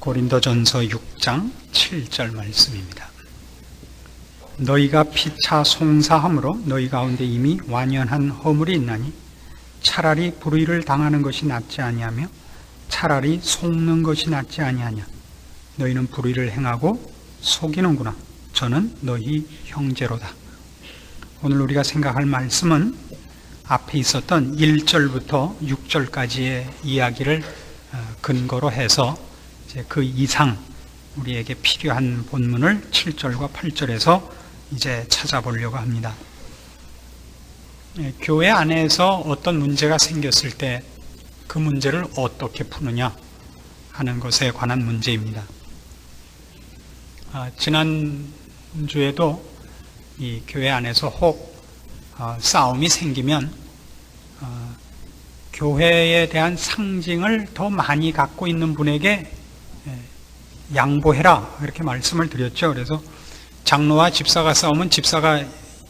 고린도전서 6장 7절 말씀입니다. 너희가 피차 송사함으로 너희 가운데 이미 완연한 허물이 있나니 차라리 불의를 당하는 것이 낫지 아니하며 차라리 속는 것이 낫지 아니하냐. 너희는 불의를 행하고 속이는구나. 저는 너희 형제로다. 오늘 우리가 생각할 말씀은 앞에 있었던 1절부터 6절까지의 이야기를 근거로 해서 이제 그 이상 우리에게 필요한 본문을 7절과 8절에서 이제 찾아보려고 합니다. 교회 안에서 어떤 문제가 생겼을 때 그 문제를 어떻게 푸느냐 하는 것에 관한 문제입니다. 지난주에도 이 교회 안에서 혹 싸움이 생기면 교회에 대한 상징을 더 많이 갖고 있는 분에게 양보해라 이렇게 말씀을 드렸죠. 그래서 장로와 집사가 싸우면 집사가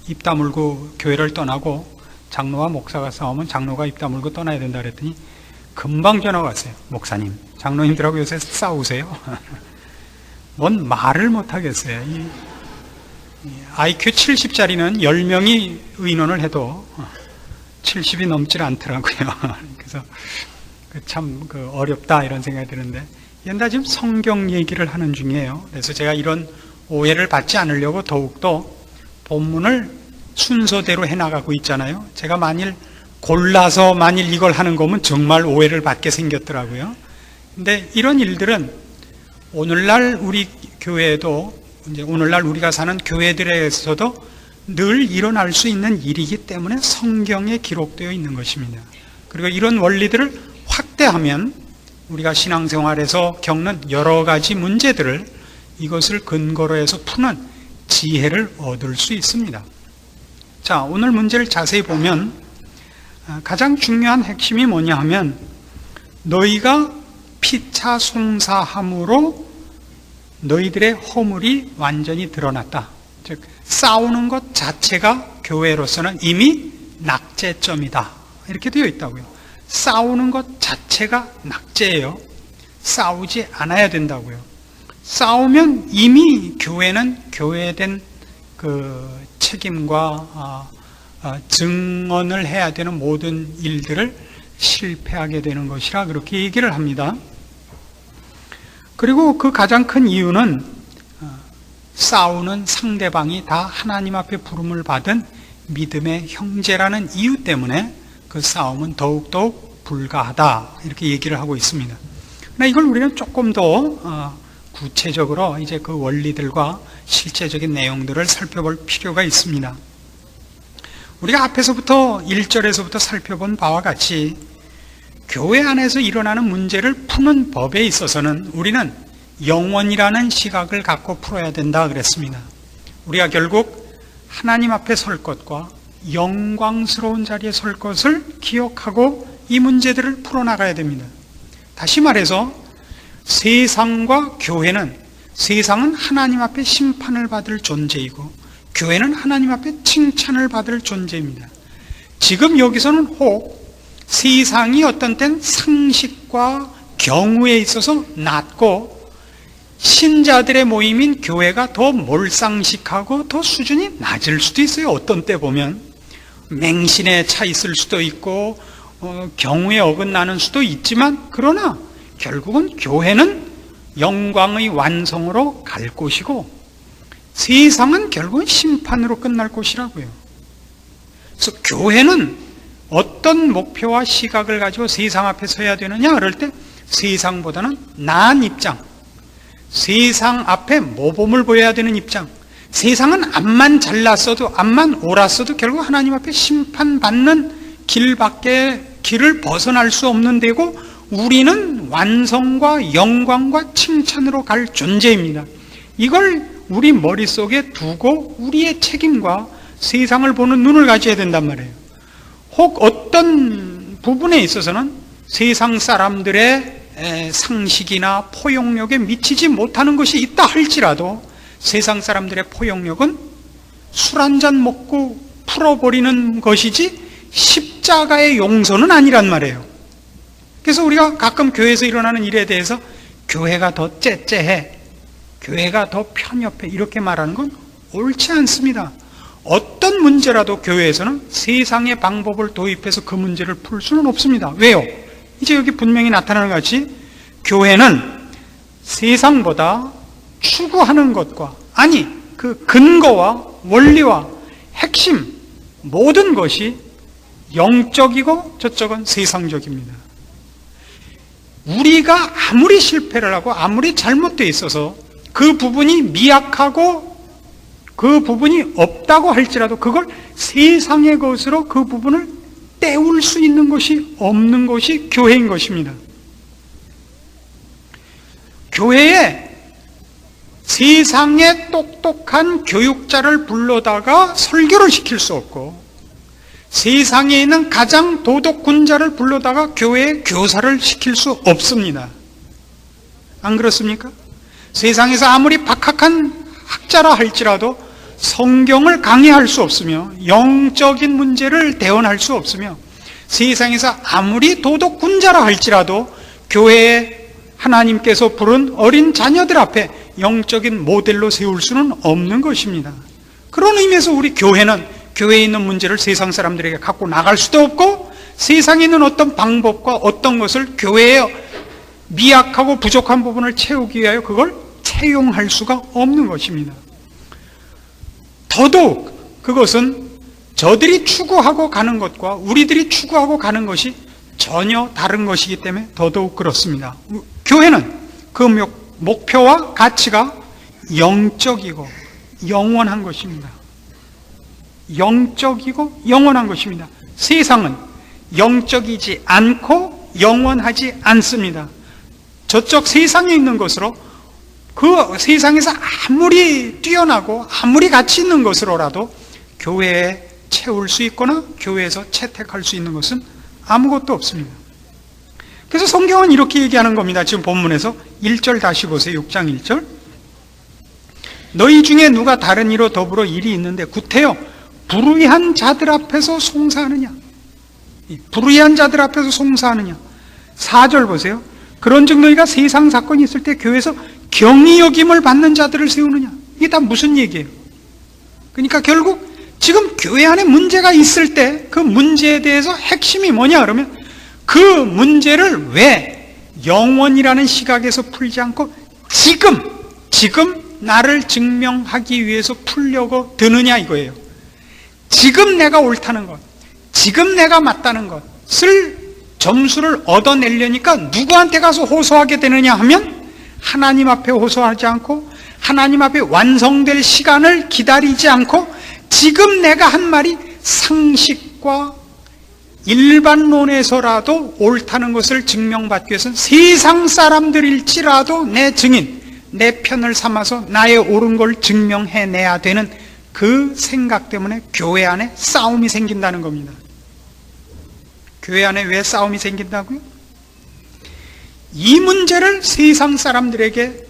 입 다물고 교회를 떠나고 장로와 목사가 싸우면 장로가 입 다물고 떠나야 된다 그랬더니 금방 전화가 왔어요. 목사님, 장로님들하고 요새 싸우세요? 뭔 말을 못하겠어요. IQ 70짜리는 10명이 의논을 해도 70이 넘질 않더라고요. 그래서 참 어렵다 이런 생각이 드는데, 연다 지금 성경 얘기를 하는 중이에요. 그래서 제가 이런 오해를 받지 않으려고 더욱더 본문을 순서대로 해나가고 있잖아요. 제가 만일 골라서 이걸 하는 거면 정말 오해를 받게 생겼더라고요. 근데 이런 일들은 오늘날 우리 교회도, 이제 오늘날 우리가 사는 교회들에서도 늘 일어날 수 있는 일이기 때문에 성경에 기록되어 있는 것입니다. 그리고 이런 원리들을 확대하면 우리가 신앙생활에서 겪는 여러 가지 문제들을 이것을 근거로 해서 푸는 지혜를 얻을 수 있습니다. 자, 오늘 문제를 자세히 보면 가장 중요한 핵심이 뭐냐 하면, 너희가 피차 송사함으로 너희들의 허물이 완전히 드러났다. 즉 싸우는 것 자체가 교회로서는 이미 낙제점이다 이렇게 되어 있다고요. 싸우는 것 자체가 낙제예요. 싸우지 않아야 된다고요. 싸우면 이미 교회는 교회된 그 책임과 증언을 해야 되는 모든 일들을 실패하게 되는 것이라 그렇게 얘기를 합니다. 그리고 그 가장 큰 이유는 싸우는 상대방이 다 하나님 앞에 부름을 받은 믿음의 형제라는 이유 때문에 그 싸움은 더욱더욱 불가하다 이렇게 얘기를 하고 있습니다. 그러나 이걸 우리는 조금 더 구체적으로 이제 그 원리들과 실제적인 내용들을 살펴볼 필요가 있습니다. 우리가 앞에서부터 1절에서부터 살펴본 바와 같이 교회 안에서 일어나는 문제를 푸는 법에 있어서는 우리는 영원이라는 시각을 갖고 풀어야 된다 그랬습니다. 우리가 결국 하나님 앞에 설 것과 영광스러운 자리에 설 것을 기억하고 이 문제들을 풀어나가야 됩니다. 다시 말해서 세상과 교회는, 세상은 하나님 앞에 심판을 받을 존재이고 교회는 하나님 앞에 칭찬을 받을 존재입니다. 지금 여기서는 혹 세상이 어떤 땐 상식과 경우에 있어서 낮고 신자들의 모임인 교회가 더 몰상식하고 더 수준이 낮을 수도 있어요. 어떤 때 보면 맹신에 차 있을 수도 있고 경우에 어긋나는 수도 있지만, 그러나 결국은 교회는 영광의 완성으로 갈 곳이고 세상은 결국은 심판으로 끝날 곳이라고요. 그래서 교회는 어떤 목표와 시각을 가지고 세상 앞에 서야 되느냐 그럴 때 세상보다는 나은 입장, 세상 앞에 모범을 보여야 되는 입장. 세상은 앞만 잘났어도 앞만 옳았어도 결국 하나님 앞에 심판받는 길밖에 길을 벗어날 수 없는 데고, 우리는 완성과 영광과 칭찬으로 갈 존재입니다. 이걸 우리 머릿속에 두고 우리의 책임과 세상을 보는 눈을 가져야 된단 말이에요. 혹 어떤 부분에 있어서는 세상 사람들의 상식이나 포용력에 미치지 못하는 것이 있다 할지라도 세상 사람들의 포용력은 술 한잔 먹고 풀어버리는 것이지 십자가의 용서는 아니란 말이에요. 그래서 우리가 가끔 교회에서 일어나는 일에 대해서 교회가 더 째째해, 교회가 더 편협해, 이렇게 말하는 건 옳지 않습니다. 어떤 문제라도 교회에서는 세상의 방법을 도입해서 그 문제를 풀 수는 없습니다. 왜요? 이제 여기 분명히 나타나는 것 같이 교회는 세상보다 추구하는 것과, 아니 그 근거와 원리와 핵심 모든 것이 영적이고 저쪽은 세상적입니다. 우리가 아무리 실패를 하고 아무리 잘못되어 있어서 그 부분이 미약하고 그 부분이 없다고 할지라도 그걸 세상의 것으로 그 부분을 때울 수 있는 것이 없는 것이 교회인 것입니다. 교회에 세상의 똑똑한 교육자를 불러다가 설교를 시킬 수 없고, 세상에 있는 가장 도덕군자를 불러다가 교회에 교사를 시킬 수 없습니다. 안 그렇습니까? 세상에서 아무리 박학한 학자라 할지라도 성경을 강의할 수 없으며 영적인 문제를 대언할 수 없으며, 세상에서 아무리 도덕군자라 할지라도 교회에 하나님께서 부른 어린 자녀들 앞에 영적인 모델로 세울 수는 없는 것입니다. 그런 의미에서 우리 교회는 교회에 있는 문제를 세상 사람들에게 갖고 나갈 수도 없고, 세상에 있는 어떤 방법과 어떤 것을 교회에 미약하고 부족한 부분을 채우기 위하여 그걸 채용할 수가 없는 것입니다. 더더욱 그것은 저들이 추구하고 가는 것과 우리들이 추구하고 가는 것이 전혀 다른 것이기 때문에 더더욱 그렇습니다. 교회는 그 목표와 가치가 영적이고 영원한 것입니다. 영적이고 영원한 것입니다. 세상은 영적이지 않고 영원하지 않습니다. 저쪽 세상에 있는 것으로, 그 세상에서 아무리 뛰어나고 아무리 가치 있는 것으로라도 교회에 채울 수 있거나 교회에서 채택할 수 있는 것은 아무것도 없습니다. 그래서 성경은 이렇게 얘기하는 겁니다. 지금 본문에서 1절 다시 보세요. 6장 1절. 너희 중에 누가 다른 이로 더불어 일이 있는데 구태여 불의한 자들 앞에서 송사하느냐? 불의한 자들 앞에서 송사하느냐? 4절 보세요. 그런즉 너희가 세상 사건이 있을 때 교회에서 경히 여김을 받는 자들을 세우느냐? 이게 다 무슨 얘기예요? 그러니까 결국 지금 교회 안에 문제가 있을 때 그 문제에 대해서 핵심이 뭐냐 그러면, 그 문제를 왜 영원이라는 시각에서 풀지 않고 지금 나를 증명하기 위해서 풀려고 드느냐 이거예요. 지금 내가 옳다는 것, 지금 내가 맞다는 것을 점수를 얻어내려니까 누구한테 가서 호소하게 되느냐 하면, 하나님 앞에 호소하지 않고 하나님 앞에 완성될 시간을 기다리지 않고 지금 내가 한 말이 상식과 일반론에서라도 옳다는 것을 증명받기 위해서는 세상 사람들일지라도 내 증인, 내 편을 삼아서 나의 옳은 걸 증명해내야 되는 그 생각 때문에 교회 안에 싸움이 생긴다는 겁니다. 교회 안에 왜 싸움이 생긴다고요? 이 문제를 세상 사람들에게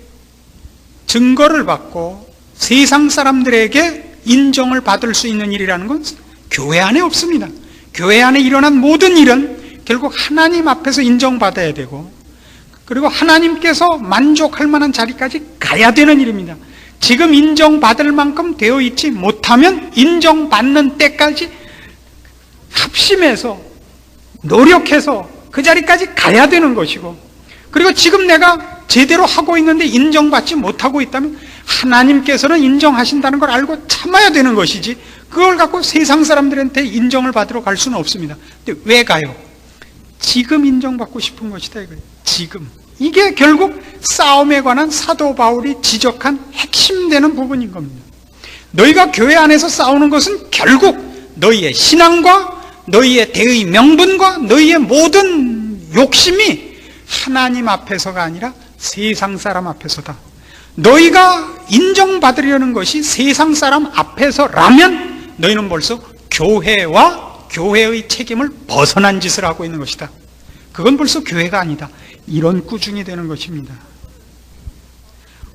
증거를 받고 세상 사람들에게 인정을 받을 수 있는 일이라는 건 교회 안에 없습니다. 교회 안에 일어난 모든 일은 결국 하나님 앞에서 인정받아야 되고, 그리고 하나님께서 만족할 만한 자리까지 가야 되는 일입니다. 지금 인정받을 만큼 되어 있지 못하면 인정받는 때까지 합심해서 노력해서 그 자리까지 가야 되는 것이고, 그리고 지금 내가 제대로 하고 있는데 인정받지 못하고 있다면 하나님께서는 인정하신다는 걸 알고 참아야 되는 것이지, 그걸 갖고 세상 사람들한테 인정을 받으러 갈 수는 없습니다. 근데 왜 가요? 지금 인정받고 싶은 것이다 이거예요. 지금. 이게 결국 싸움에 관한 사도 바울이 지적한 핵심되는 부분인 겁니다. 너희가 교회 안에서 싸우는 것은 결국 너희의 신앙과 너희의 대의 명분과 너희의 모든 욕심이 하나님 앞에서가 아니라 세상 사람 앞에서다. 너희가 인정받으려는 것이 세상 사람 앞에서라면 너희는 벌써 교회와 교회의 책임을 벗어난 짓을 하고 있는 것이다. 그건 벌써 교회가 아니다. 이런 꾸중이 되는 것입니다.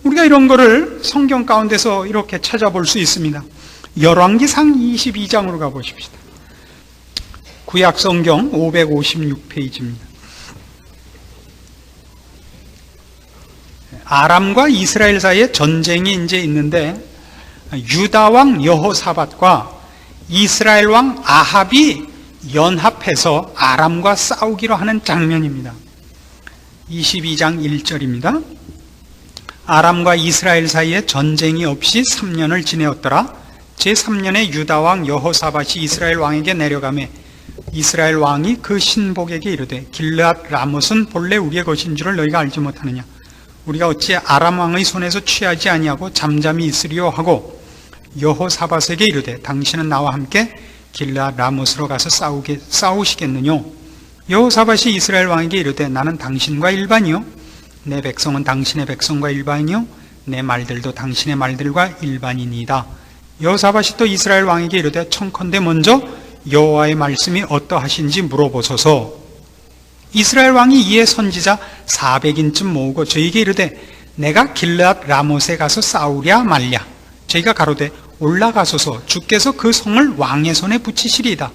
우리가 이런 거를 성경 가운데서 이렇게 찾아볼 수 있습니다. 열왕기상 22장으로 가보십시다. 구약 성경 556페이지입니다. 아람과 이스라엘 사이에 전쟁이 이제 있는데 유다 왕 여호사밧과 이스라엘 왕 아합이 연합해서 아람과 싸우기로 하는 장면입니다. 22장 1절입니다. 아람과 이스라엘 사이에 전쟁이 없이 3년을 지내었더라. 제3년에 유다 왕 여호사밧이 이스라엘 왕에게 내려가매 이스라엘 왕이 그 신복에게 이르되 길르앗 라못은 본래 우리의 것인 줄을 너희가 알지 못하느냐. 우리가 어찌 아람 왕의 손에서 취하지 아니하고 잠잠히 있으리요 하고 여호사밧에게 이르되 당신은 나와 함께 길르앗 라못으로 가서 싸우시겠느뇨. 여호사밧이 이스라엘 왕에게 이르되 나는 당신과 일반이요 내 백성은 당신의 백성과 일반이요 내 말들도 당신의 말들과 일반이니이다. 여호사밧이 또 이스라엘 왕에게 이르되 청컨대 먼저 여호와의 말씀이 어떠하신지 물어보소서. 이스라엘 왕이 이에 선지자 400인쯤 모으고 저희에게 이르되 내가 길르앗 라못에 가서 싸우랴 말랴. 저희가 가로되 올라가소서 주께서 그 성을 왕의 손에 붙이시리이다.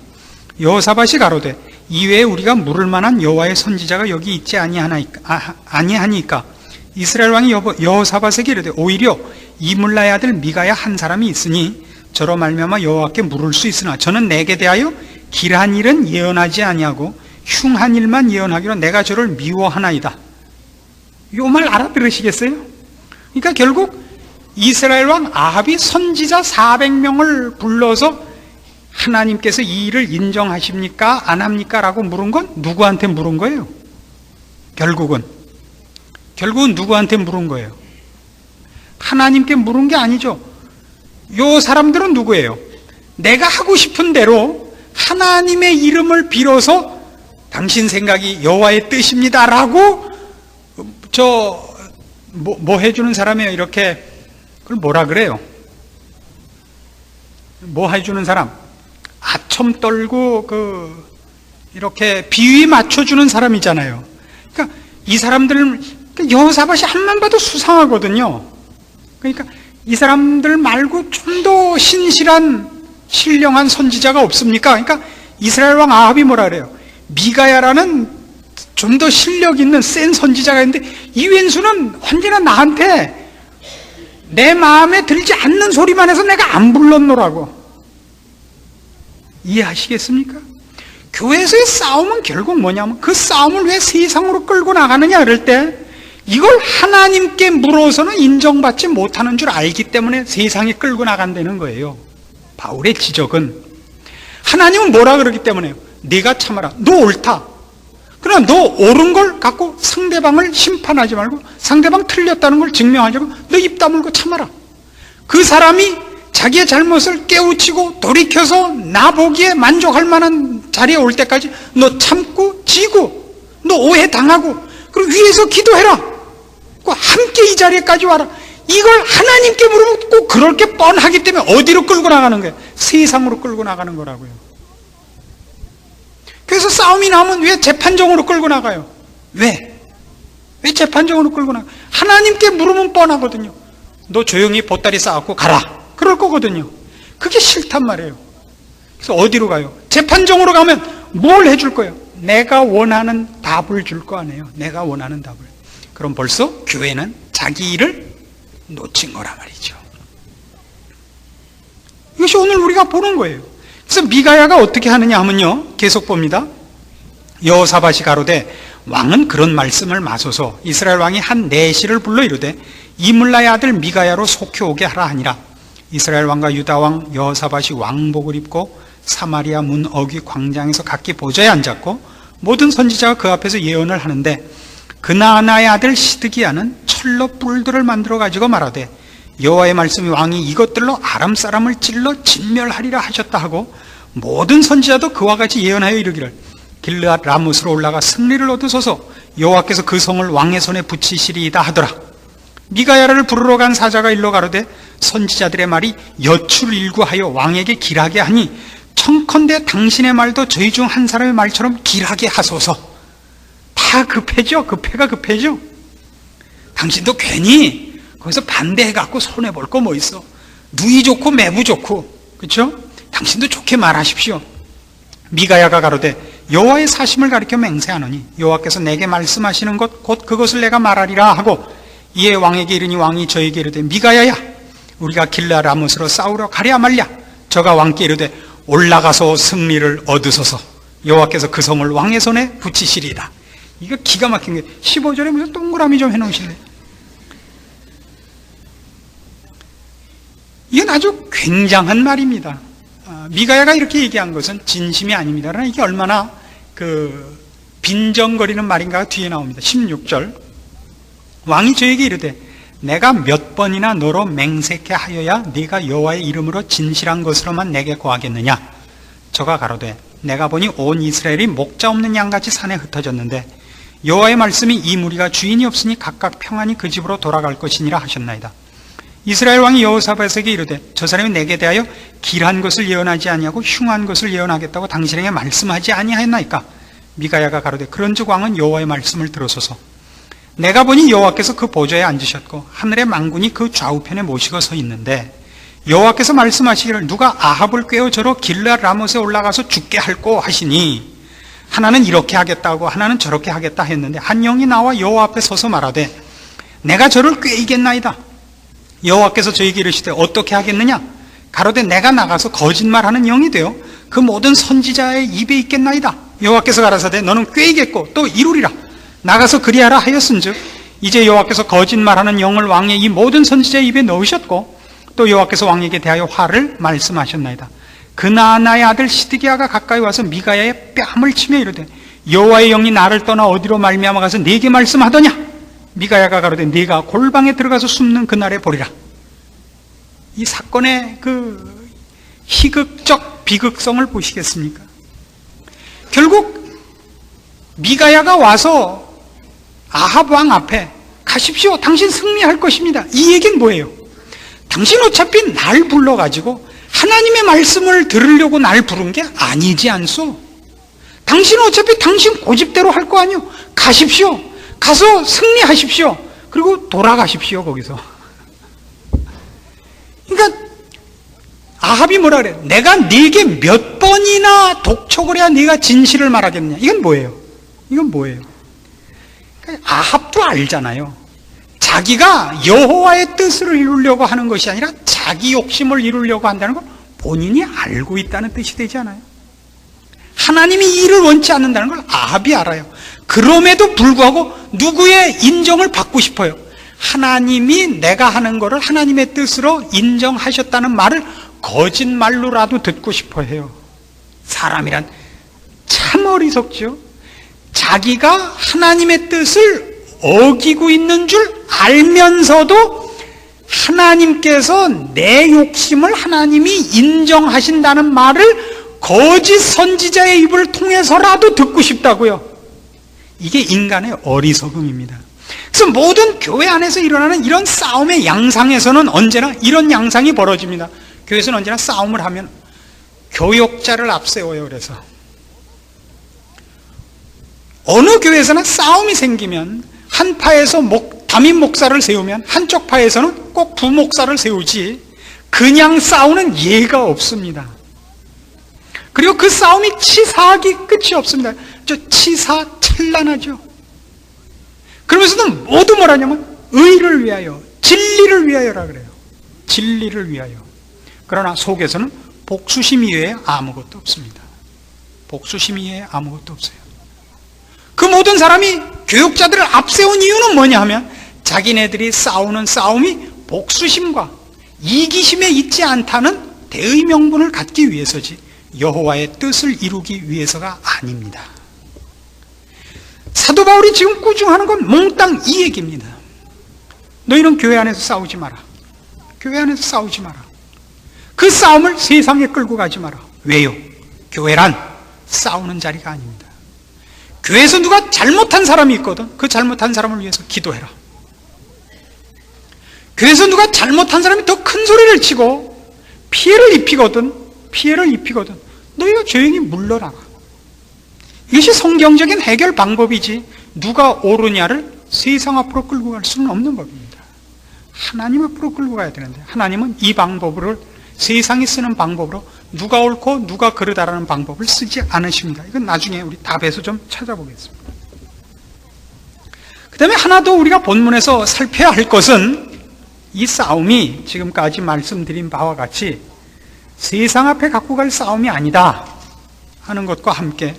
여호사밧이 가로되 이외에 우리가 물을 만한 여호와의 선지자가 여기 있지 아니하니까. 이스라엘 왕이 여호사밧에게 이르되 오히려 이물라의 아들 미가야 한 사람이 있으니 저로 말미암아 여호와께 물을 수 있으나 저는 내게 대하여 길한 일은 예언하지 아니하고 흉한 일만 예언하기로 내가 저를 미워하나이다. 요 말 알아들으시겠어요? 그러니까 결국 이스라엘 왕 아합이 선지자 400명을 불러서 하나님께서 이 일을 인정하십니까? 안 합니까? 라고 물은 건 누구한테 물은 거예요? 결국은 누구한테 물은 거예요? 하나님께 물은 게 아니죠. 요 사람들은 누구예요? 내가 하고 싶은 대로 하나님의 이름을 빌어서 당신 생각이 여호와의 뜻입니다 라고 뭐 해주는 사람이에요. 이렇게 그걸 뭐라 그래요? 뭐 해주는 사람? 아첨 떨고 이렇게 비위 맞춰주는 사람이잖아요. 그러니까 이 사람들은 여호사밧이 한만 봐도 수상하거든요. 그러니까 이 사람들 말고 좀 더 신실한 신령한 선지자가 없습니까? 그러니까 이스라엘 왕 아합이 뭐라 그래요? 미가야라는 좀 더 실력 있는 센 선지자가 있는데 이 왼수는 언제나 나한테 내 마음에 들지 않는 소리만 해서 내가 안 불렀노라고. 이해하시겠습니까? 교회에서의 싸움은 결국 뭐냐면 그 싸움을 왜 세상으로 끌고 나가느냐 그럴 때 이걸 하나님께 물어서는 인정받지 못하는 줄 알기 때문에 세상에 끌고 나간다는 거예요. 바울의 지적은 하나님은 뭐라 그러기 때문에요. 네가 참아라. 너 옳다. 그러나 너 옳은 걸 갖고 상대방을 심판하지 말고 상대방 틀렸다는 걸 증명하자고 너 입 다물고 참아라. 그 사람이 자기의 잘못을 깨우치고 돌이켜서 나 보기에 만족할 만한 자리에 올 때까지 너 참고 지고 너 오해 당하고 그리고 위에서 기도해라. 함께 이 자리에까지 와라. 이걸 하나님께 물으면 꼭 그럴 게 뻔하기 때문에 어디로 끌고 나가는 거예요? 세상으로 끌고 나가는 거라고요. 그래서 싸움이 나면 왜 재판정으로 끌고 나가요? 왜 재판정으로 끌고 나가요? 하나님께 물으면 뻔하거든요. 너 조용히 보따리 싸갖고 가라. 그럴 거거든요. 그게 싫단 말이에요. 그래서 어디로 가요? 재판정으로 가면 뭘 해줄 거예요? 내가 원하는 답을 줄 거 아니에요. 내가 원하는 답을. 그럼 벌써 교회는 자기 일을 놓친 거란 말이죠. 이것이 오늘 우리가 보는 거예요. 그래서 미가야가 어떻게 하느냐 하면요, 계속 봅니다. 여호사밧이 가로되 왕은 그런 말씀을 마소서. 이스라엘 왕이 한 내시를 불러 이르되 이물라의 아들 미가야로 속혀 오게 하라 하니라. 이스라엘 왕과 유다 왕 여호사밧이 왕복을 입고 사마리아 문 어귀 광장에서 각기 보좌에 앉았고 모든 선지자가 그 앞에서 예언을 하는데 그나아나의 아들 시드기야는 철로 뿔들을 만들어 가지고 말하되 여호와의 말씀이 왕이 이것들로 아람 사람을 찔러 진멸하리라 하셨다 하고 모든 선지자도 그와 같이 예언하여 이르기를 길르앗 라못으로 올라가 승리를 얻으소서 여호와께서 그 성을 왕의 손에 붙이시리이다 하더라. 미가야를 부르러 간 사자가 일러 가로되 선지자들의 말이 여출일구하여 왕에게 길하게 하니 청컨대 당신의 말도 저희 중 한 사람의 말처럼 길하게 하소서. 다 급해져. 급해가 급해져. 당신도 괜히 거기서 반대해갖고 손해볼 거 뭐 있어. 누이 좋고 매부 좋고, 그렇죠? 당신도 좋게 말하십시오. 미가야가 가로되 여호와의 사심을 가리켜 맹세하노니 여호와께서 내게 말씀하시는 것 곧 그것을 내가 말하리라 하고 이에 왕에게 이르니 왕이 저에게 이르되 미가야야 우리가 길르앗 라못으로 싸우러 가랴 말랴. 저가 왕께 이르되 올라가서 승리를 얻으소서. 여호와께서 그 성을 왕의 손에 붙이시리이다. 이거 기가 막힌 게 15절에 무슨 동그라미 좀 해놓으실래요? 이건 아주 굉장한 말입니다. 미가야가 이렇게 얘기한 것은 진심이 아닙니다. 그러나 이게 얼마나 빈정거리는 말인가가 뒤에 나옵니다. 16절 왕이 저에게 이르되 내가 몇 번이나 너로 맹세케 하여야 네가 여호와의 이름으로 진실한 것으로만 내게 고하겠느냐. 저가 가로되 내가 보니 온 이스라엘이 목자 없는 양같이 산에 흩어졌는데 여호와의 말씀이 이 무리가 주인이 없으니 각각 평안히 그 집으로 돌아갈 것이니라 하셨나이다. 이스라엘 왕이 여호사밧에게 이르되 저 사람이 내게 대하여 길한 것을 예언하지 아니하고 흉한 것을 예언하겠다고 당신에게 말씀하지 아니하였나이까. 미가야가 가로되 그런즉 왕은 여호와의 말씀을 들으소서. 내가 보니 여호와께서 그 보좌에 앉으셨고 하늘의 만군이 그 좌우편에 모시고 서 있는데 여호와께서 말씀하시기를 누가 아합을 꾀어 저로 길르앗 라못에 올라가서 죽게 할꼬 하시니 하나는 이렇게 하겠다고 하나는 저렇게 하겠다 했는데 한 영이 나와 여호와 앞에 서서 말하되 내가 저를 꾀이겠나이다. 여호와께서 저에게 이르시되 어떻게 하겠느냐. 가로되 내가 나가서 거짓말하는 영이 되어 그 모든 선지자의 입에 있겠나이다. 여호와께서 가라사대 너는 꾀이겠고 또 이루리라. 나가서 그리하라 하였은즉 이제 여호와께서 거짓말하는 영을 왕의 이 모든 선지자의 입에 넣으셨고 또 여호와께서 왕에게 대하여 화를 말씀하셨나이다. 그나아나의 아들 시드기야가 가까이 와서 미가야의 뺨을 치며 이르되 여호와의 영이 나를 떠나 어디로 말미암아 가서 네게 말씀하더냐. 미가야가 가로되 네가 골방에 들어가서 숨는 그날에 보리라. 이 사건의 그 희극적 비극성을 보시겠습니까? 결국 미가야가 와서 아합 왕 앞에 가십시오. 당신 승리할 것입니다. 이 얘기는 뭐예요? 당신 어차피 날 불러가지고 하나님의 말씀을 들으려고 날 부른 게 아니지 않소? 당신은 어차피 당신 고집대로 할 거 아니요? 가십시오. 가서 승리하십시오. 그리고 돌아가십시오. 거기서. 그러니까 아합이 뭐라 그래? 내가 네게 몇 번이나 독촉을 해야 네가 진실을 말하겠느냐. 이건 뭐예요? 이건 뭐예요? 그러니까 아합도 알잖아요. 자기가 여호와의 뜻을 이루려고 하는 것이 아니라 자기 욕심을 이루려고 한다는 걸 본인이 알고 있다는 뜻이 되지 않아요? 하나님이 이 일을 원치 않는다는 걸 아합이 알아요. 그럼에도 불구하고 누구의 인정을 받고 싶어요? 하나님이 내가 하는 거를 하나님의 뜻으로 인정하셨다는 말을 거짓말로라도 듣고 싶어 해요. 사람이란 참 어리석죠. 자기가 하나님의 뜻을 어기고 있는 줄 알면서도 하나님께서 내 욕심을 하나님이 인정하신다는 말을 거짓 선지자의 입을 통해서라도 듣고 싶다고요. 이게 인간의 어리석음입니다. 그래서 모든 교회 안에서 일어나는 이런 싸움의 양상에서는 언제나 이런 양상이 벌어집니다. 교회에서는 언제나 싸움을 하면 교역자를 앞세워요. 그래서 어느 교회에서나 싸움이 생기면 한 파에서 담임 목사를 세우면 한쪽 파에서는 꼭 부목사를 세우지 그냥 싸우는 예가 없습니다. 그리고 그 싸움이 치사하기 끝이 없습니다. 저 치사찬란하죠. 그러면서도 모두 뭐라냐면 의를 위하여, 진리를 위하여라 그래요. 진리를 위하여. 그러나 속에서는 복수심 이외에 아무것도 없습니다. 복수심 이외에 아무것도 없어요. 그 모든 사람이 교육자들을 앞세운 이유는 뭐냐 하면 자기네들이 싸우는 싸움이 복수심과 이기심에 있지 않다는 대의 명분을 갖기 위해서지 여호와의 뜻을 이루기 위해서가 아닙니다. 사도 바울이 지금 꾸중하는 건 몽땅 이 얘기입니다. 너희는 교회 안에서 싸우지 마라. 교회 안에서 싸우지 마라. 그 싸움을 세상에 끌고 가지 마라. 왜요? 교회란 싸우는 자리가 아닙니다. 교회에서 누가 잘못한 사람이 있거든. 그 잘못한 사람을 위해서 기도해라. 교회에서 누가 잘못한 사람이 더 큰 소리를 치고 피해를 입히거든. 너희가 조용히 물러나가. 이것이 성경적인 해결 방법이지 누가 옳으냐를 세상 앞으로 끌고 갈 수는 없는 법입니다. 하나님 앞으로 끌고 가야 되는데 하나님은 이 방법을 세상이 쓰는 방법으로 누가 옳고 누가 그르다라는 방법을 쓰지 않으십니다. 이건 나중에 우리 답에서 좀 찾아보겠습니다. 그 다음에 하나 더 우리가 본문에서 살펴야 할 것은 이 싸움이 지금까지 말씀드린 바와 같이 세상 앞에 갖고 갈 싸움이 아니다 하는 것과 함께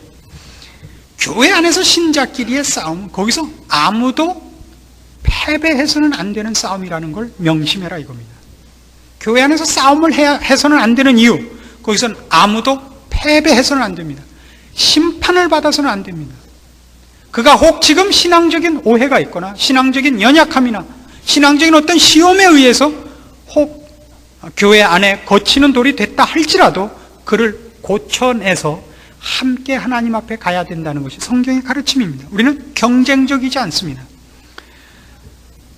교회 안에서 신자끼리의 싸움, 거기서 아무도 패배해서는 안 되는 싸움이라는 걸 명심해라 이겁니다. 교회 안에서 싸움을 해서는 안 되는 이유, 거기서는 아무도 패배해서는 안 됩니다. 심판을 받아서는 안 됩니다. 그가 혹 지금 신앙적인 오해가 있거나 신앙적인 연약함이나 신앙적인 어떤 시험에 의해서 혹 교회 안에 거치는 돌이 됐다 할지라도 그를 고쳐내서 함께 하나님 앞에 가야 된다는 것이 성경의 가르침입니다. 우리는 경쟁적이지 않습니다.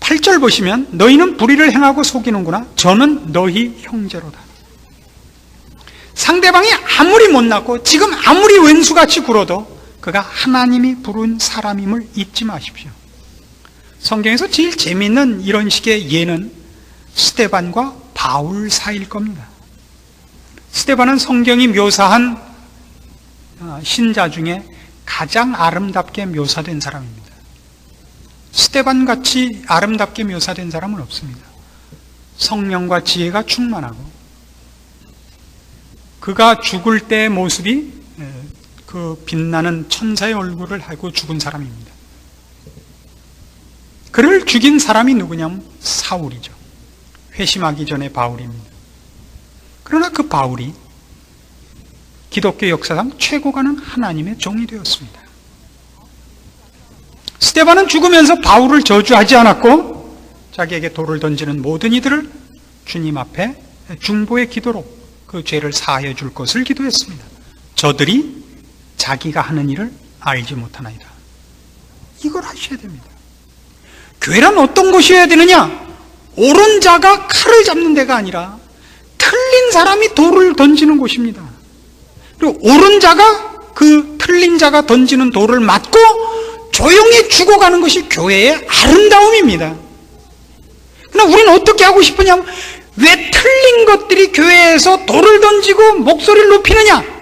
8절 보시면 너희는 불의를 행하고 속이는구나. 저는 너희 형제로다. 상대방이 아무리 못났고 지금 아무리 왼수같이 굴어도 그가 하나님이 부른 사람임을 잊지 마십시오. 성경에서 제일 재미있는 이런 식의 예는 스데반과 바울 사이일 겁니다. 스데반은 성경이 묘사한 신자 중에 가장 아름답게 묘사된 사람입니다. 스데반같이 아름답게 묘사된 사람은 없습니다. 성령과 지혜가 충만하고 그가 죽을 때의 모습이 그 빛나는 천사의 얼굴을 하고 죽은 사람입니다. 그를 죽인 사람이 누구냐면 사울이죠. 회심하기 전에 바울입니다. 그러나 그 바울이 기독교 역사상 최고 가는 하나님의 종이 되었습니다. 스데반은 죽으면서 바울을 저주하지 않았고 자기에게 돌을 던지는 모든 이들을 주님 앞에 중보의 기도로 그 죄를 사하여 줄 것을 기도했습니다. 저들이 자기가 하는 일을 알지 못하나이다. 이걸 하셔야 됩니다. 교회란 어떤 곳이어야 되느냐? 옳은 자가 칼을 잡는 데가 아니라 틀린 사람이 돌을 던지는 곳입니다. 그리고 옳은 자가 그 틀린 자가 던지는 돌을 맞고 조용히 죽어가는 것이 교회의 아름다움입니다. 그러나 우리는 어떻게 하고 싶으냐면 왜 틀린 것들이 교회에서 돌을 던지고 목소리를 높이느냐?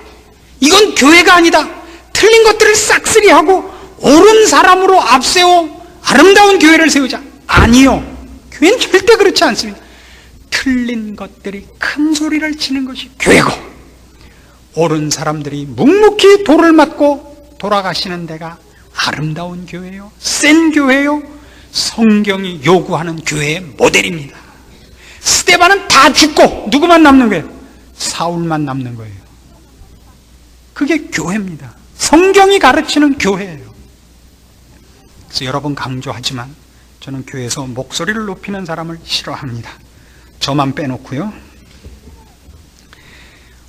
이건 교회가 아니다. 틀린 것들을 싹쓸이하고 옳은 사람으로 앞세워 아름다운 교회를 세우자. 아니요. 교회는 절대 그렇지 않습니다. 틀린 것들이 큰 소리를 치는 것이 교회고 옳은 사람들이 묵묵히 돌을 맞고 돌아가시는 데가 아름다운 교회요, 센 교회요, 성경이 요구하는 교회의 모델입니다. 스데반은 다 죽고 누구만 남는 거예요? 사울만 남는 거예요. 그게 교회입니다. 성경이 가르치는 교회예요. 그래서 여러 번 강조하지만 저는 교회에서 목소리를 높이는 사람을 싫어합니다. 저만 빼놓고요.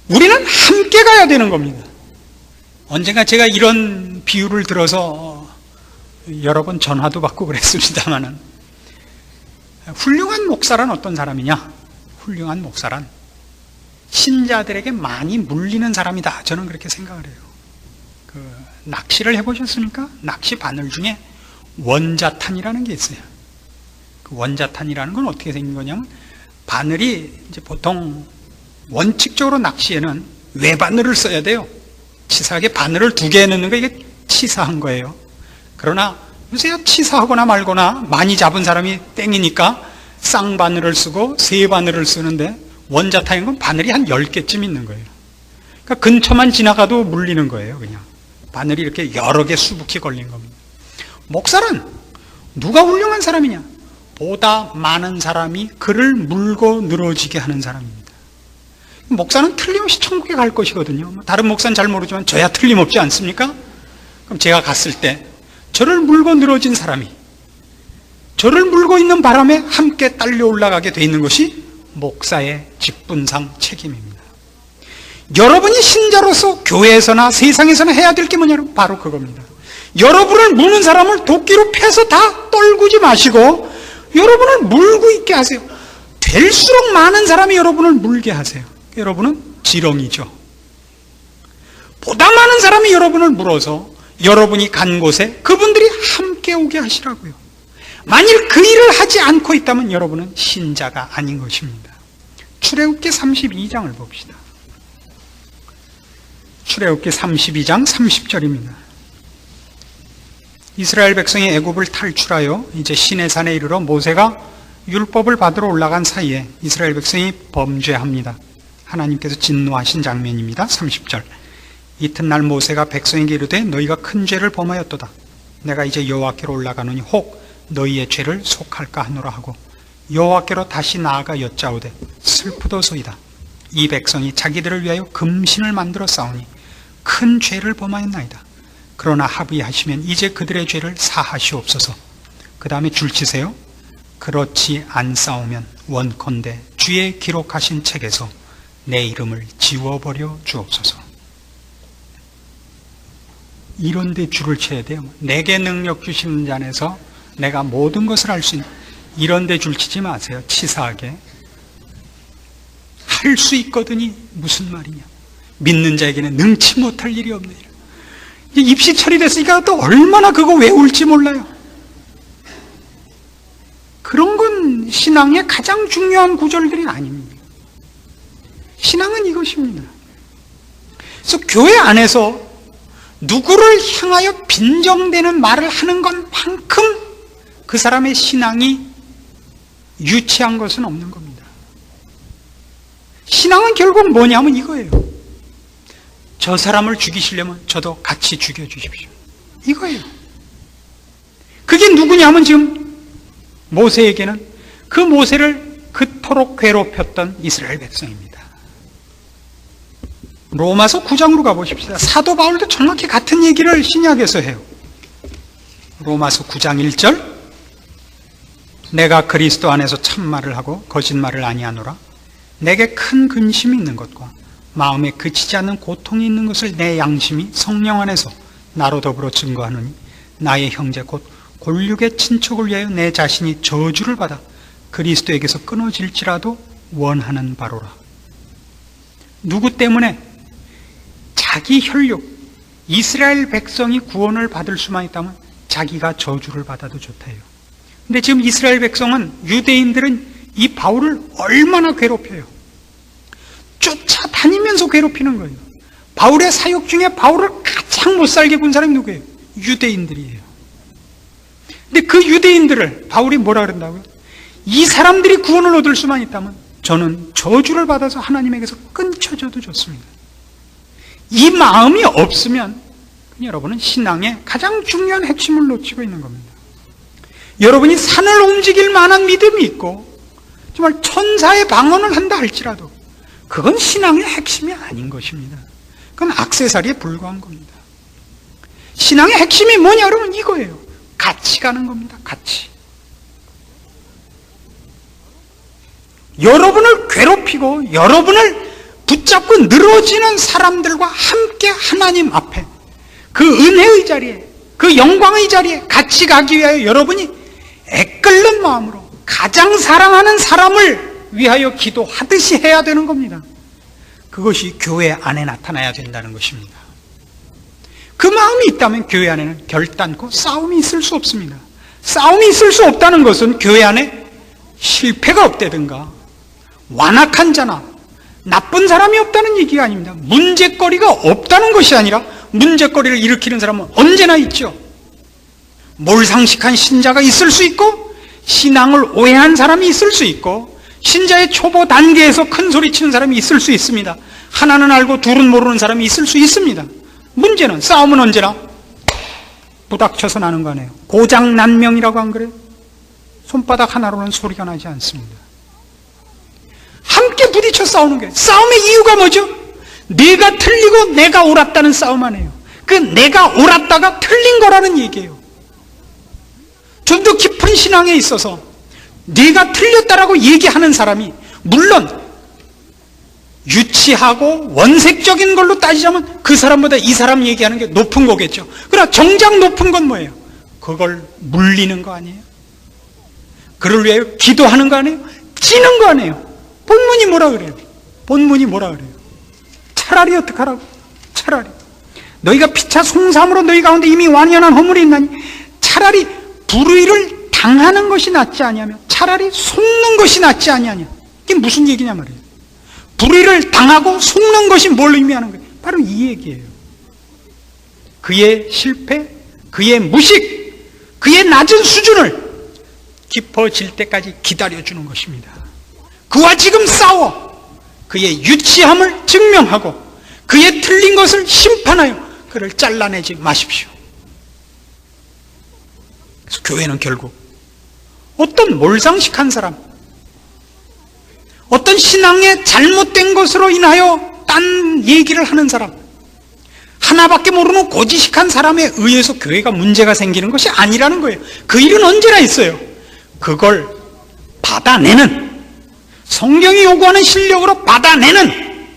우리는 함께 가야 되는 겁니다. 언젠가 제가 이런 비유를 들어서 여러 번 전화도 받고 그랬습니다만은 훌륭한 목사란 어떤 사람이냐? 훌륭한 목사란 신자들에게 많이 물리는 사람이다. 저는 그렇게 생각을 해요. 낚시를 해보셨습니까? 낚시 바늘 중에 원자탄이라는 게 있어요. 그 원자탄이라는 건 어떻게 생긴 거냐면 바늘이 이제 보통 원칙적으로 낚시에는 외바늘을 써야 돼요. 치사하게 바늘을 2개 넣는 거 이게 치사한 거예요. 그러나 요새 치사하거나 말거나 많이 잡은 사람이 땡이니까 쌍바늘을 쓰고 세바늘을 쓰는데 원자탄인 건 바늘이 한 10개쯤 있는 거예요. 그러니까 근처만 지나가도 물리는 거예요. 그냥 바늘이 이렇게 여러 개 수북히 걸린 겁니다. 목사는 누가 훌륭한 사람이냐? 보다 많은 사람이 그를 물고 늘어지게 하는 사람입니다. 목사는 틀림없이 천국에 갈 것이거든요. 다른 목사는 잘 모르지만 저야 틀림없지 않습니까? 그럼 제가 갔을 때 저를 물고 늘어진 사람이 저를 물고 있는 바람에 함께 딸려 올라가게 돼 있는 것이 목사의 직분상 책임입니다. 여러분이 신자로서 교회에서나 세상에서나 해야 될 게 뭐냐면 바로 그겁니다. 여러분을 무는 사람을 도끼로 패서 다 떨구지 마시고 여러분을 물고 있게 하세요. 될수록 많은 사람이 여러분을 물게 하세요. 여러분은 지렁이죠. 보다 많은 사람이 여러분을 물어서 여러분이 간 곳에 그분들이 함께 오게 하시라고요. 만일 그 일을 하지 않고 있다면 여러분은 신자가 아닌 것입니다. 출애굽기 32장을 봅시다. 출애굽기 32장 30절입니다. 이스라엘 백성이 애굽을 탈출하여 이제 시내산에 이르러 모세가 율법을 받으러 올라간 사이에 이스라엘 백성이 범죄합니다. 하나님께서 진노하신 장면입니다. 30절. 이튿날 모세가 백성에게 이르되 너희가 큰 죄를 범하였도다. 내가 이제 여호와께로 올라가노니 혹 너희의 죄를 속할까 하노라 하고 여호와께로 다시 나아가 여짜오되 슬프도소이다. 이 백성이 자기들을 위하여 금신을 만들어 싸우니 큰 죄를 범하였나이다. 그러나 합의하시면 이제 그들의 죄를 사하시옵소서. 그 다음에 줄 치세요. 그렇지 않사오면 원컨대 주의 기록하신 책에서 내 이름을 지워버려 주옵소서. 이런데 줄을 쳐야 돼요. 내게 능력 주시는 자 안에서 내가 모든 것을 할 수 있는, 이런데 줄 치지 마세요. 치사하게. 할 수 있거든이 무슨 말이냐. 믿는 자에게는 능치 못할 일이 없느니라. 입시 처리됐으니까 또 얼마나 그거 외울지 몰라요. 그런 건 신앙의 가장 중요한 구절들이 아닙니다. 신앙은 이것입니다. 그래서 교회 안에서 누구를 향하여 빈정대는 말을 하는 것만큼 그 사람의 신앙이 유치한 것은 없는 겁니다. 신앙은 결국 뭐냐면 이거예요. 저 사람을 죽이시려면 저도 같이 죽여주십시오. 이거예요. 그게 누구냐면 지금 모세에게는 그 모세를 그토록 괴롭혔던 이스라엘 백성입니다. 로마서 9장으로 가보십시다. 사도 바울도 정확히 같은 얘기를 신약에서 해요. 로마서 9장 1절. 내가 그리스도 안에서 참말을 하고 거짓말을 아니하노라. 내게 큰 근심이 있는 것과 마음에 그치지 않는 고통이 있는 것을 내 양심이 성령 안에서 나로 더불어 증거하느니 나의 형제 곧 골육의 친척을 위하여 내 자신이 저주를 받아 그리스도에게서 끊어질지라도 원하는 바로라. 누구 때문에? 자기 혈육, 이스라엘 백성이 구원을 받을 수만 있다면 자기가 저주를 받아도 좋다 해요. 근데 지금 이스라엘 백성은, 유대인들은 이 바울을 얼마나 괴롭혀요. 쫓아다니면서 괴롭히는 거예요. 바울의 사역 중에 바울을 가장 못살게 군 사람이 누구예요? 유대인들이에요. 근데 그 유대인들을 바울이 뭐라 그런다고요? 이 사람들이 구원을 얻을 수만 있다면 저는 저주를 받아서 하나님에게서 끊쳐져도 좋습니다. 이 마음이 없으면 여러분은 신앙의 가장 중요한 핵심을 놓치고 있는 겁니다. 여러분이 산을 움직일 만한 믿음이 있고 정말 천사의 방언을 한다 할지라도 그건 신앙의 핵심이 아닌 것입니다. 그건 액세서리에 불과한 겁니다. 신앙의 핵심이 뭐냐 여러분? 이거예요. 같이 가는 겁니다. 같이. 여러분을 괴롭히고 여러분을 붙잡고 늘어지는 사람들과 함께 하나님 앞에 그 은혜의 자리에, 그 영광의 자리에 같이 가기 위하여 여러분이 애끓는 마음으로 가장 사랑하는 사람을 위하여 기도하듯이 해야 되는 겁니다. 그것이 교회 안에 나타나야 된다는 것입니다. 그 마음이 있다면 교회 안에는 결단코 싸움이 있을 수 없습니다. 싸움이 있을 수 없다는 것은 교회 안에 실패가 없다든가 완악한 자나 나쁜 사람이 없다는 얘기가 아닙니다. 문제거리가 없다는 것이 아니라 문제거리를 일으키는 사람은 언제나 있죠. 몰상식한 신자가 있을 수 있고 신앙을 오해한 사람이 있을 수 있고 신자의 초보 단계에서 큰 소리 치는 사람이 있을 수 있습니다. 하나는 알고 둘은 모르는 사람이 있을 수 있습니다. 문제는 싸움은 언제나 부닥쳐서 나는 거 아니에요. 고장난명이라고 안 그래요? 손바닥 하나로는 소리가 나지 않습니다. 함께 부딪혀 싸우는 거예요. 싸움의 이유가 뭐죠? 내가 틀리고 내가 옳았다는 싸움 아니에요. 그 내가 옳았다가 틀린 거라는 얘기예요. 좀 더 깊은 신앙에 있어서 내가 틀렸다라고 얘기하는 사람이 물론 유치하고 원색적인 걸로 따지자면 그 사람보다 이 사람 얘기하는 게 높은 거겠죠. 그러나 정작 높은 건 뭐예요? 그걸 물리는 거 아니에요? 그를 위하여 기도하는 거 아니에요? 찌는 거 아니에요? 본문이 뭐라 그래요? 본문이 뭐라 그래요? 차라리 어떡하라고? 차라리 너희가 피차 송삼으로 너희 가운데 이미 완연한 허물이 있나니 차라리 불의를 당하는 것이 낫지 아니하며 차라리 속는 것이 낫지 아니하냐. 이게 무슨 얘기냐 말이에요. 불의를 당하고 속는 것이 뭘 의미하는 거예요? 바로 이 얘기예요. 그의 실패, 그의 무식, 그의 낮은 수준을 깊어질 때까지 기다려주는 것입니다. 그와 지금 싸워 그의 유치함을 증명하고 그의 틀린 것을 심판하여 그를 잘라내지 마십시오. 그래서 교회는 결국 어떤 몰상식한 사람, 어떤 신앙의 잘못된 것으로 인하여 딴 얘기를 하는 사람, 하나밖에 모르는 고지식한 사람에 의해서 교회가 문제가 생기는 것이 아니라는 거예요. 그 일은 언제나 있어요. 그걸 받아내는, 성경이 요구하는 실력으로 받아내는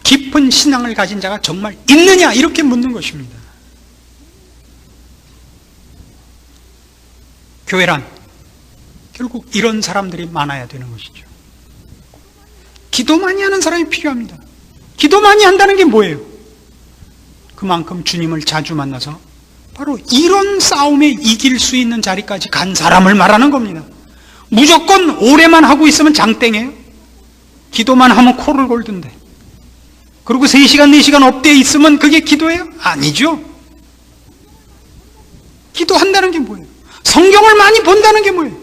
깊은 신앙을 가진 자가 정말 있느냐, 이렇게 묻는 것입니다. 교회란 결국 이런 사람들이 많아야 되는 것이죠. 기도 많이 하는 사람이 필요합니다. 기도 많이 한다는 게 뭐예요? 그만큼 주님을 자주 만나서 바로 이런 싸움에 이길 수 있는 자리까지 간 사람을 말하는 겁니다. 무조건 오래만 하고 있으면 장땡이에요. 기도만 하면 코를 골던데. 그리고 3시간, 4시간 업되어 있으면 그게 기도예요? 아니죠. 기도한다는 게 뭐예요? 성경을 많이 본다는 게 뭐예요?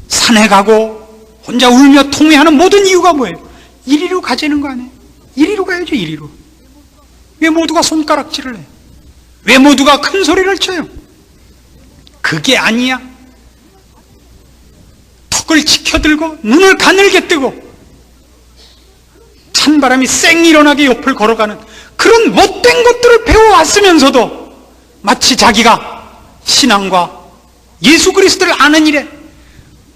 산에 가고 혼자 울며 통회하는 모든 이유가 뭐예요? 이리로 가자는 거 아니에요? 이리로 가야죠, 이리로. 왜 모두가 손가락질을 해요? 왜 모두가 큰 소리를 쳐요? 그게 아니야. 턱을 치켜들고 눈을 가늘게 뜨고 찬바람이 쌩 일어나게 옆을 걸어가는 그런 못된 것들을 배워왔으면서도 마치 자기가 신앙과 예수 그리스도를 아는 일에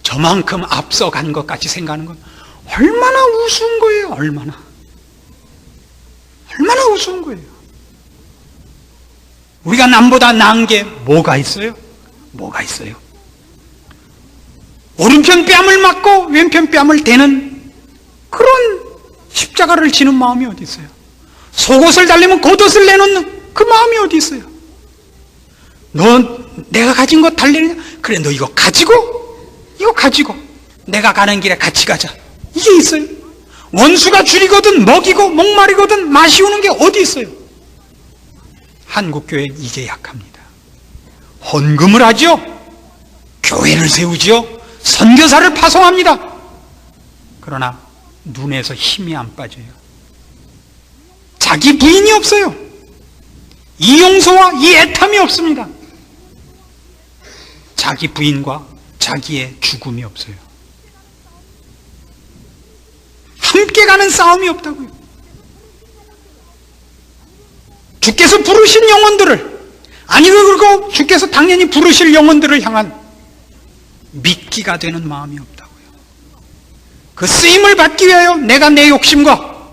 저만큼 앞서간 것 같이 생각하는 건 얼마나 우스운 거예요. 얼마나 우스운 거예요. 우리가 남보다 나은 게 뭐가 있어요? 뭐가 있어요? 오른편 뺨을 맞고 왼편 뺨을 대는 그런 십자가를 지는 마음이 어디 있어요? 속옷을 달리면 겉옷을 내놓는 그 마음이 어디 있어요? 너 내가 가진 거 달래느냐? 그래, 너 이거 가지고 내가 가는 길에 같이 가자. 이게 있어요? 원수가 줄이거든 먹이고 목마르거든 마시우는 게 어디 있어요? 한국교회는 이게 약합니다. 헌금을 하죠. 교회를 세우죠. 선교사를 파송합니다. 그러나 눈에서 힘이 안 빠져요. 자기 부인이 없어요. 이 용서와 이 애탐이 없습니다. 자기 부인과 자기의 죽음이 없어요. 함께 가는 싸움이 없다고요. 주께서 부르신 영혼들을, 아니 그리고 주께서 당연히 부르실 영혼들을 향한 미끼가 되는 마음이 없다고요. 그 쓰임을 받기 위하여 내가 내 욕심과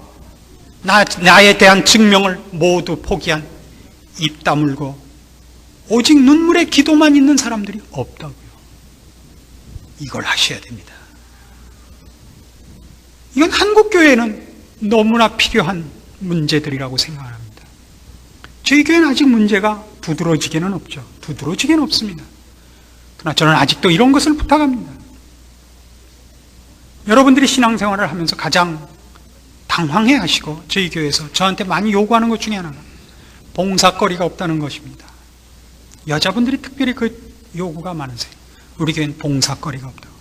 나에 대한 증명을 모두 포기한 입 다물고 오직 눈물의 기도만 있는 사람들이 없다고요. 이걸 하셔야 됩니다. 이건 한국교회는 너무나 필요한 문제들이라고 생각합니다. 저희 교회는 아직 문제가 두드러지게는 없죠. 두드러지게는 없습니다. 그러나 저는 아직도 이런 것을 부탁합니다. 여러분들이 신앙생활을 하면서 가장 당황해 하시고 저희 교회에서 저한테 많이 요구하는 것 중에 하나가 봉사거리가 없다는 것입니다. 여자분들이 특별히 그 요구가 많으세요. 우리 교회는 봉사거리가 없다고.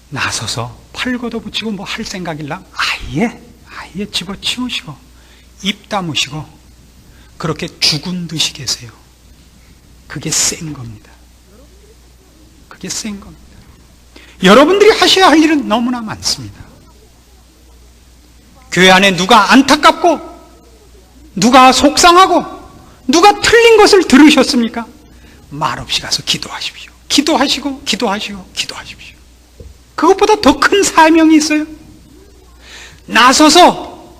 나서서 팔 걷어붙이고 뭐 할 생각일랑 아예 집어치우시고 입 다무시고 그렇게 죽은 듯이 계세요. 그게 센 겁니다. 그게 센 겁니다. 여러분들이 하셔야 할 일은 너무나 많습니다. 교회 안에 누가 안타깝고 누가 속상하고 누가 틀린 것을 들으셨습니까? 말없이 가서 기도하십시오. 기도하시고 그것보다 더 큰 사명이 있어요. 나서서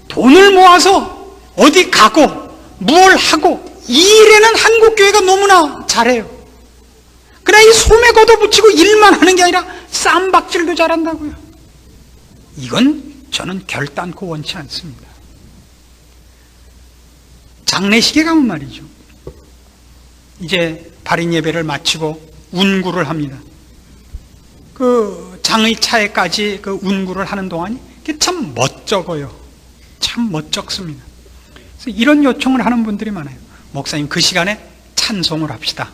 돈을 모아서 어디 가고 뭘 하고 이 일에는 한국교회가 너무나 잘해요. 그러나 이 소매 걷어붙이고 일만 하는 게 아니라 쌈박질도 잘한다고요. 이건 저는 결단코 원치 않습니다. 장례식에 가면 말이죠. 이제 발인 예배를 마치고 운구를 합니다. 그 장의 차에까지 그 운구를 하는 동안이 참 멋쩍어요. 참 멋쩍습니다. 그래서 이런 요청을 하는 분들이 많아요. 목사님 그 시간에 찬송을 합시다.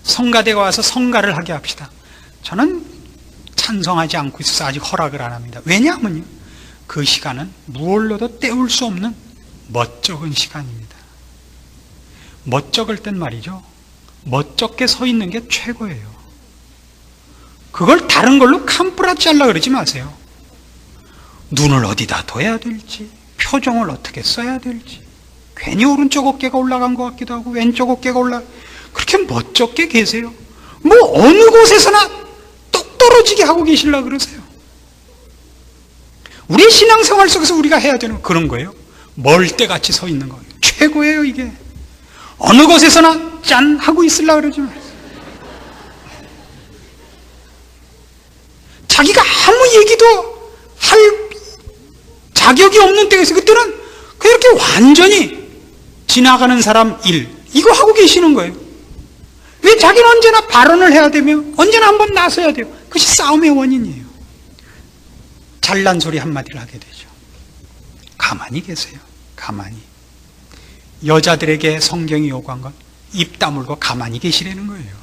성가대가 와서 성가를 하게 합시다. 저는 찬송하지 않고 있어서 아직 허락을 안 합니다. 왜냐하면요, 그 시간은 무얼로도 때울 수 없는 멋쩍은 시간입니다. 멋쩍을 땐 말이죠, 멋쩍게 서 있는 게 최고예요. 그걸 다른 걸로 캄프라치 하려고 그러지 마세요. 눈을 어디다 둬야 될지, 표정을 어떻게 써야 될지, 괜히 오른쪽 어깨가 올라간 것 같기도 하고 왼쪽 어깨가 그렇게 멋쩍게 계세요. 뭐 어느 곳에서나 똑 떨어지게 하고 계시려고 그러세요. 우리 신앙생활 속에서 우리가 해야 되는 그런 거예요. 멀대같이 서 있는 거예요. 최고예요. 이게 어느 곳에서나 짠 하고 있으려고 그러지 마세요. 자기가 아무 얘기도 할 자격이 없는 때가 있어요. 그때는 그렇게 완전히 지나가는 사람 일, 이거 하고 계시는 거예요. 왜? 자기는 언제나 발언을 해야 되며 언제나 한번 나서야 돼요. 그것이 싸움의 원인이에요. 잘난 소리 한마디를 하게 되죠. 가만히 계세요. 가만히. 여자들에게 성경이 요구한 건 입 다물고 가만히 계시라는 거예요.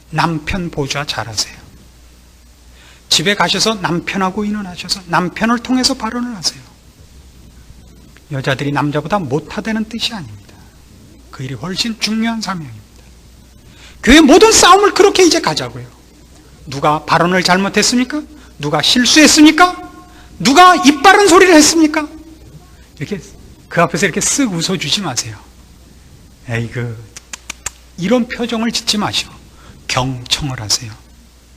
남편 보좌 잘하세요. 집에 가셔서 남편하고 의논하셔서 남편을 통해서 발언을 하세요. 여자들이 남자보다 못하다는 뜻이 아닙니다. 그 일이 훨씬 중요한 사명입니다. 교회 모든 싸움을 그렇게 이제 가자고요. 누가 발언을 잘못했습니까? 누가 실수했습니까? 누가 입 바른 소리를 했습니까? 이렇게 그 앞에서 이렇게 쓱 웃어주지 마세요. 에이그, 이런 표정을 짓지 마시고 경청을 하세요.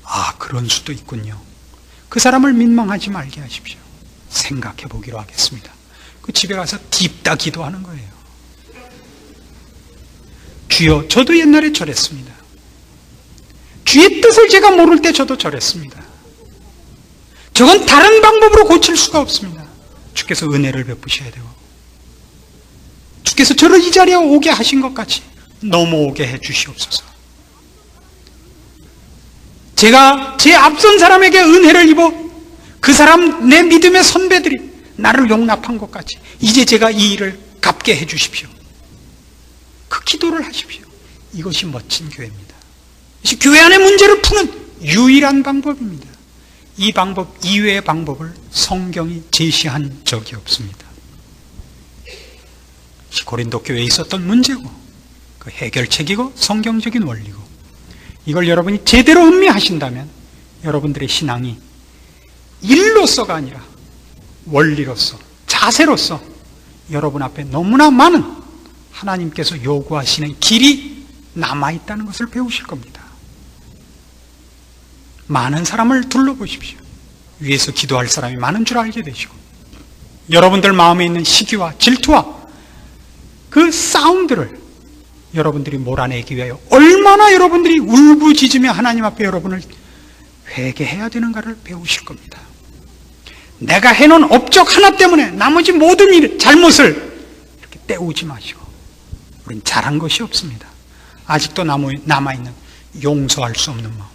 아, 그런 수도 있군요. 그 사람을 민망하지 말게 하십시오. 생각해 보기로 하겠습니다. 그 집에 가서 딥다 기도하는 거예요. 주여, 저도 옛날에 저랬습니다. 주의 뜻을 제가 모를 때 저도 저랬습니다. 저건 다른 방법으로 고칠 수가 없습니다. 주께서 은혜를 베푸셔야 되고, 주께서 저를 이 자리에 오게 하신 것 같이 넘어오게 해 주시옵소서. 제가 제 앞선 사람에게 은혜를 입어 그 사람, 내 믿음의 선배들이 나를 용납한 것 같이 이제 제가 이 일을 갚게 해 주십시오. 그 기도를 하십시오. 이것이 멋진 교회입니다. 이것이 교회 안의 문제를 푸는 유일한 방법입니다. 이 방법 이외의 방법을 성경이 제시한 적이 없습니다. 고린도 교회에 있었던 문제고, 그 해결책이고 성경적인 원리고, 이걸 여러분이 제대로 음미하신다면 여러분들의 신앙이 일로서가 아니라 원리로서, 자세로서 여러분 앞에 너무나 많은 하나님께서 요구하시는 길이 남아있다는 것을 배우실 겁니다. 많은 사람을 둘러보십시오. 위에서 기도할 사람이 많은 줄 알게 되시고, 여러분들 마음에 있는 시기와 질투와 그 싸움들을 여러분들이 몰아내기 위하여 얼마나 여러분들이 울부짖으며 하나님 앞에 여러분을 회개해야 되는가를 배우실 겁니다. 내가 해놓은 업적 하나 때문에 나머지 모든 일, 잘못을 이렇게 때우지 마시고, 우린 잘한 것이 없습니다. 아직도 남아있는 용서할 수 없는 마음,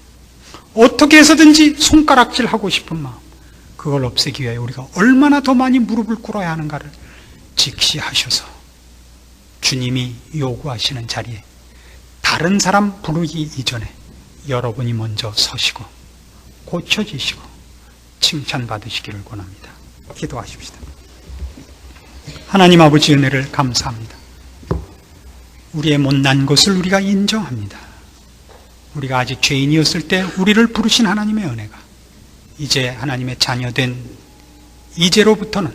어떻게 해서든지 손가락질하고 싶은 마음, 그걸 없애기 위하여 우리가 얼마나 더 많이 무릎을 꿇어야 하는가를 직시하셔서 주님이 요구하시는 자리에 다른 사람 부르기 이전에 여러분이 먼저 서시고 고쳐지시고 칭찬받으시기를 권합니다. 기도하십시다. 하나님 아버지, 은혜를 감사합니다. 우리의 못난 것을 우리가 인정합니다. 우리가 아직 죄인이었을 때 우리를 부르신 하나님의 은혜가 이제 하나님의 자녀된 이제로부터는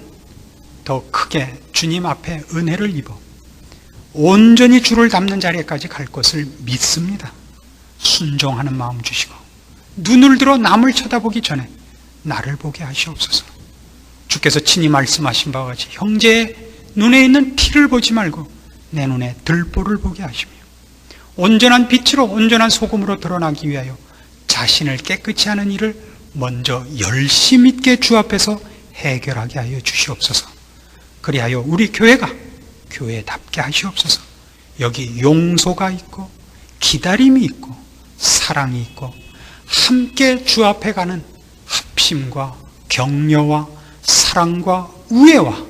더 크게 주님 앞에 은혜를 입어 온전히 주를 닮는 자리에까지 갈 것을 믿습니다. 순종하는 마음 주시고, 눈을 들어 남을 쳐다보기 전에 나를 보게 하시옵소서. 주께서 친히 말씀하신 바와 같이 형제의 눈에 있는 티를 보지 말고 내 눈에 들보를 보게 하시며, 온전한 빛으로 온전한 소금으로 드러나기 위하여 자신을 깨끗이 하는 일을 먼저 열심 있게 주 앞에서 해결하게 하여 주시옵소서. 그리하여 우리 교회가 교회답게 하시옵소서. 여기 용서가 있고 기다림이 있고 사랑이 있고 함께 주 앞에 가는 합심과 격려와 사랑과 우애와,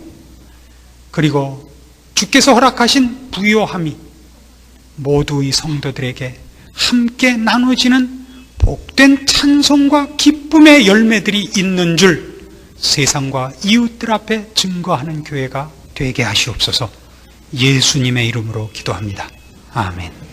그리고 주께서 허락하신 부요함이 모두의 성도들에게 함께 나눠지는 복된 찬송과 기쁨의 열매들이 있는 줄 세상과 이웃들 앞에 증거하는 교회가 되게 하시옵소서. 예수님의 이름으로 기도합니다. 아멘.